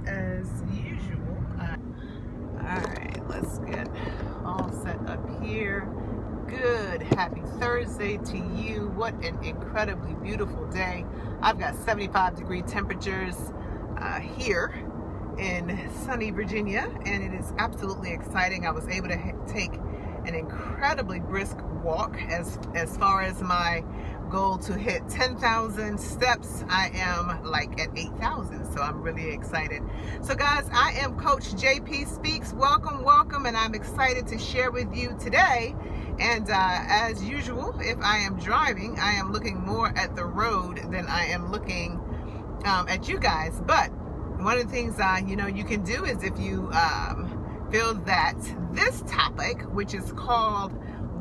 as usual. Alright, let's get all set up here. Good, happy Thursday to you. What an incredibly beautiful day. I've got 75-degree temperatures here in sunny Virginia, and it is absolutely exciting. I was able to take an incredibly brisk walk as far as my goal to hit 10,000 steps. I am like at 8,000, so I'm really excited. So guys, I am Coach JP Speaks. Welcome, and I'm excited to share with you today. And as usual, if I am driving, I am looking more at the road than I am looking at you guys. But one of the things you can do is, if you feel that this topic, which is called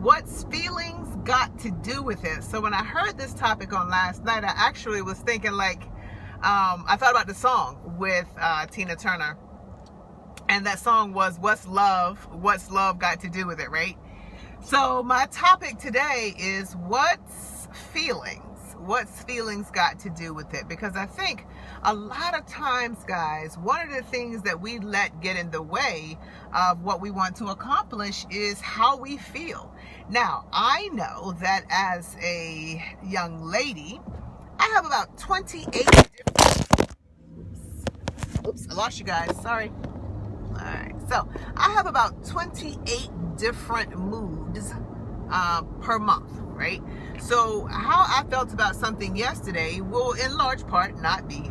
"What's Feelings Got to Do with It?" So when I heard this topic on last night, I actually was thinking I thought about the song with Tina Turner, and that song was "What's Love Got to Do with It?" Right? So my topic today is what's feelings got to do with it? Because I think a lot of times, guys, one of the things that we let get in the way of what we want to accomplish is how we feel. Now, I know that as a young lady, I have about 28 different... Oops, I lost you guys, sorry. All right, so I have about 28 different moods per month, right? So how I felt about something yesterday will in large part not be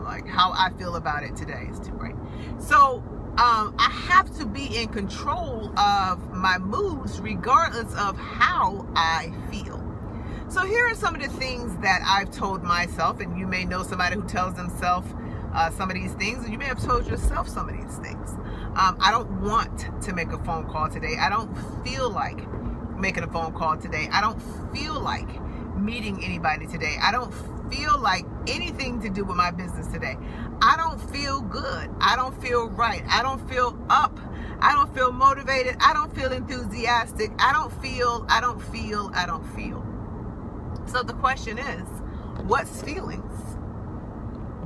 like how I feel about it today, right? So I have to be in control of my moods regardless of how I feel. So here are some of the things that I've told myself, and you may know somebody who tells themselves some of these things, and you may have told yourself some of these things. I don't want to make a phone call today. I don't feel like making a phone call today. I don't feel like meeting anybody today. I don't feel like anything to do with my business today. I don't feel good. I don't feel right. I don't feel up. I don't feel motivated. I don't feel enthusiastic. I don't feel. So the question is, what's feelings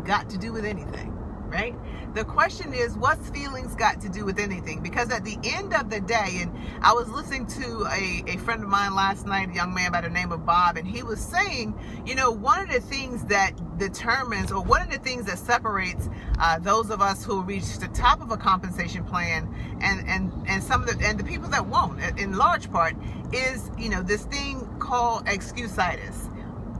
got to do with anything, right? The question is, what's feelings got to do with anything? Because at the end of the day, and I was listening to a friend of mine last night, a young man by the name of Bob, and he was saying, one of the things that determines, or one of the things that separates those of us who reach the top of a compensation plan and some of the people that won't, in large part, is this thing called excusitis.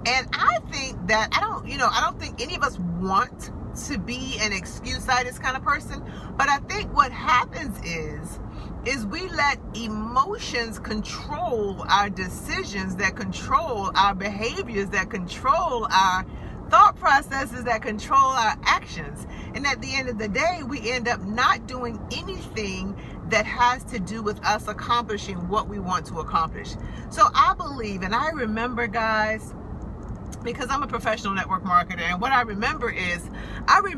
And I think that I don't think any of us want to be an excusitis kind of person, but I think what happens is we let emotions control our decisions, that control our behaviors, that control our thought processes, that control our actions. And at the end of the day, we end up not doing anything that has to do with us accomplishing what we want to accomplish. So I believe, and I remember, guys, because I'm a professional network marketer, and what I remember is, every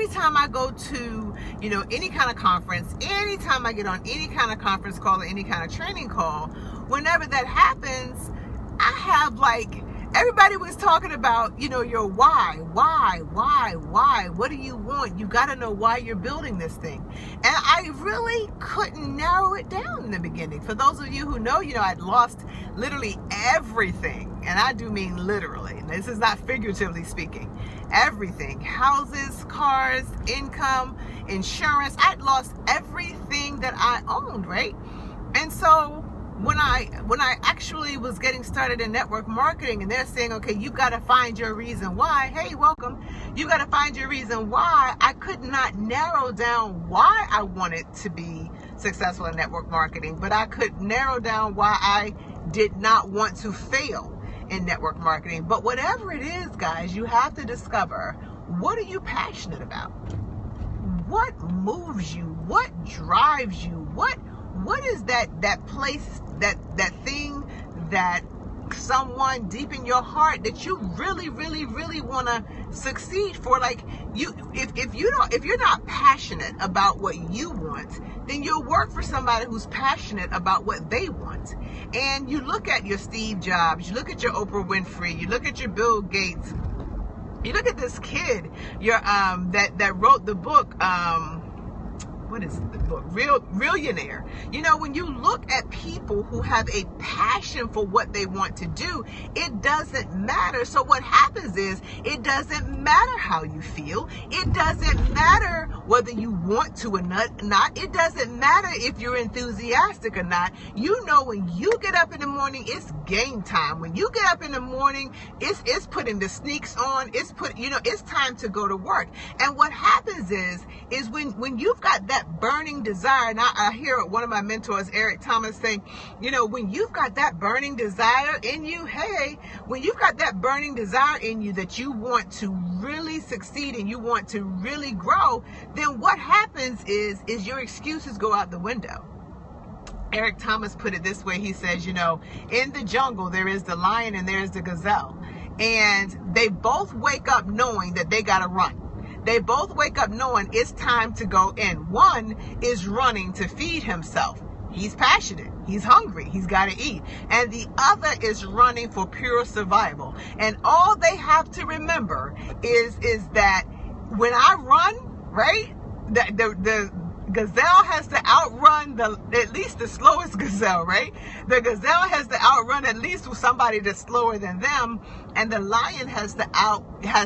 time I go to, any kind of conference, anytime I get on any kind of conference call or any kind of training call, whenever that happens, I have everybody was talking about, your why, what do you want? You got to know why you're building this thing. And I really couldn't narrow it down in the beginning. For those of you who know, I'd lost literally everything. And I do mean literally. This is not figuratively speaking. Everything. Houses, cars, income, insurance. I'd lost everything that I owned, right? And so when I actually was getting started in network marketing, and they're saying, okay, you got to find your reason why. Hey, welcome. You got to find your reason why. I could not narrow down why I wanted to be successful in network marketing, but I could narrow down why I did not want to fail in network marketing. But whatever it is, guys, you have to discover, what are you passionate about? What moves you? What drives you? What is that place, that thing, that someone deep in your heart that you really want to succeed for? If you're not passionate about what you want, then you'll work for somebody who's passionate about what they want. And you look at your Steve Jobs, you look at your Oprah Winfrey, you look at your Bill Gates, You look at this kid, that wrote the book, what is the book? Realionaire. You know, when you look at people who have a passion for what they want to do, it doesn't matter. So what happens is, it doesn't matter how you feel. It doesn't matter whether you want to or not. It doesn't matter if you're enthusiastic or not. You know, when you get up in the morning, it's game time. When you get up in the morning, it's putting the sneaks on. It's time to go to work. And what happens is when you've got that burning desire, and I hear one of my mentors, Eric Thomas, saying, you know, when you've got that burning desire in you, when you've got that burning desire in you that you want to really succeed and you want to really grow, then what happens is your excuses go out the window. Eric Thomas put it this way. He says, you know, in the jungle, there is the lion and there is the gazelle. And they both wake up knowing that they got to run. They both wake up knowing it's time to go in. One is running to feed himself. He's passionate. He's hungry. He's got to eat. And the other is running for pure survival. And all they have to remember is that when I run, right, the gazelle has to outrun at least the slowest gazelle, right? The gazelle has to outrun at least somebody that's slower than them, and the lion has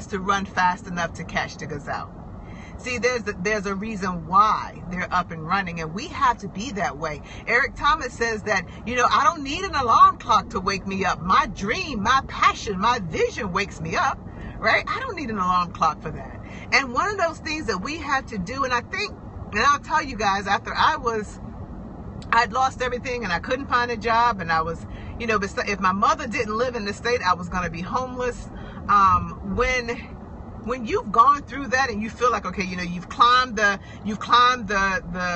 to run fast enough to catch the gazelle. See, there's a reason why they're up and running, and we have to be that way. Eric Thomas says that, you know, I don't need an alarm clock to wake me up. My dream, my passion, my vision wakes me up, right? I don't need an alarm clock for that. And one of those things that we have to do, and I think, and I'll tell you guys, after I'd lost everything and I couldn't find a job, and I was, you know, if my mother didn't live in the state, I was going to be homeless. When you've gone through that and you feel like, okay, you know, you've climbed the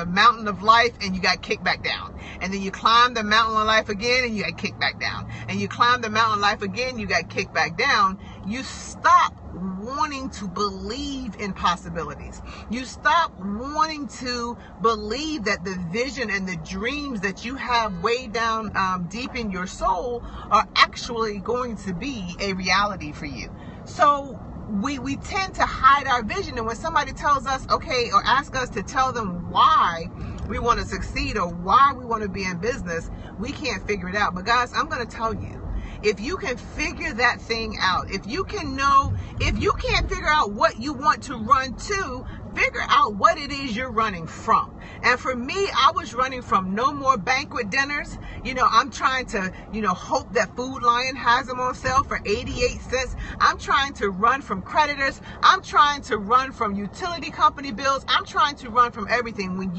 mountain of life and you got kicked back down, and then you climb the mountain of life again and you got kicked back down, and you climb the mountain of life again, you got kicked back down, you stop wanting to believe in possibilities. You stop wanting to believe that the vision and the dreams that you have way down deep in your soul are actually going to be a reality for you. So we tend to hide our vision, and when somebody tells us, okay, or ask us to tell them why we want to succeed or why we want to be in business, we can't figure it out. But guys, I'm going to tell you, if you can figure that thing out, if you can't figure out what you want to run to, figure out what it is you're running from. And for me, I was running from no more banquet dinners. You know, I'm trying to, you know, hope that Food Lion has them on sale for 88 cents. I'm trying to run from creditors. I'm trying to run from utility company bills. I'm trying to run from everything.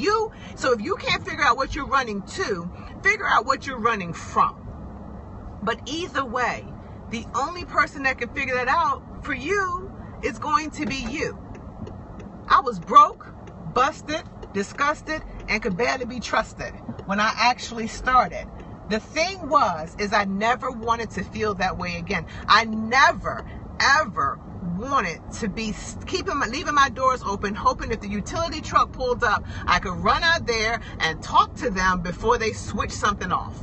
So if you can't figure out what you're running to, figure out what you're running from. But either way, the only person that can figure that out for you is going to be you. I was broke, busted, disgusted, and could barely be trusted when I actually started. The thing is I never wanted to feel that way again. I never, ever wanted to be leaving my doors open, hoping if the utility truck pulled up, I could run out there and talk to them before they switched something off.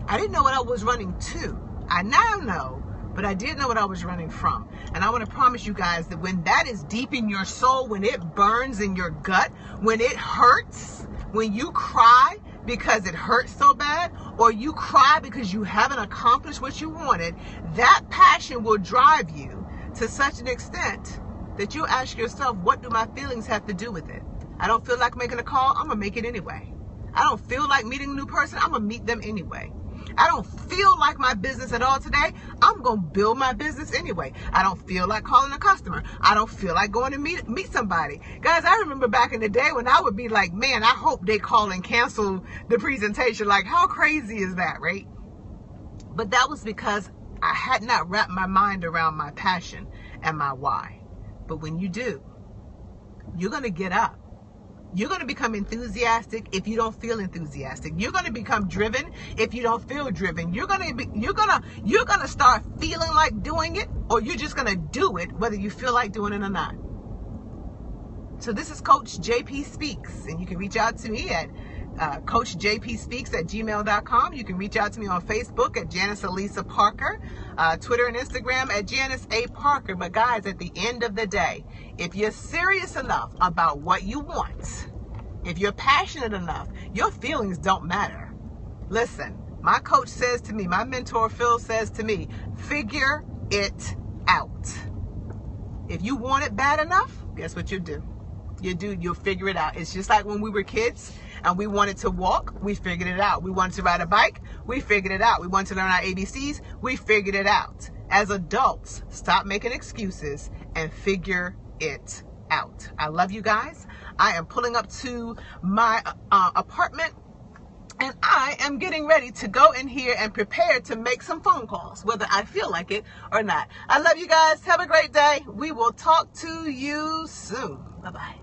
I didn't know what I was running to. I now know, but I did know what I was running from. And I want to promise you guys that when that is deep in your soul, when it burns in your gut, when it hurts, when you cry because it hurts so bad, or you cry because you haven't accomplished what you wanted, that passion will drive you to such an extent that you'll ask yourself, what do my feelings have to do with it? I don't feel like making a call, I'm going to make it anyway. I don't feel like meeting a new person, I'm going to meet them anyway. I don't feel like my business at all today, I'm going to build my business anyway. I don't feel like calling a customer. I don't feel like going to meet somebody. Guys, I remember back in the day when I would be like, man, I hope they call and cancel the presentation. Like, how crazy is that, right? But that was because I had not wrapped my mind around my passion and my why. But when you do, you're going to get up. You're going to become enthusiastic if you don't feel enthusiastic. You're going to become driven if you don't feel driven. You're going to start feeling like doing it, or you're just going to do it whether you feel like doing it or not. So this is Coach JP Speaks, and you can reach out to me at CoachJPSpeaks@gmail.com. You can reach out to me on Facebook at Janice Elisa Parker, Twitter and Instagram at Janice A. Parker. But guys, at the end of the day, if you're serious enough about what you want, if you're passionate enough, your feelings don't matter. Listen, my coach says to me, my mentor Phil says to me, figure it out. If you want it bad enough, guess what you do? You'll figure it out. It's just like when we were kids and we wanted to walk, we figured it out. We wanted to ride a bike, we figured it out. We wanted to learn our ABCs, we figured it out. As adults, stop making excuses and figure it out. I love you guys. I am pulling up to my apartment and I am getting ready to go in here and prepare to make some phone calls, whether I feel like it or not. I love you guys. Have a great day. We will talk to you soon. Bye-bye.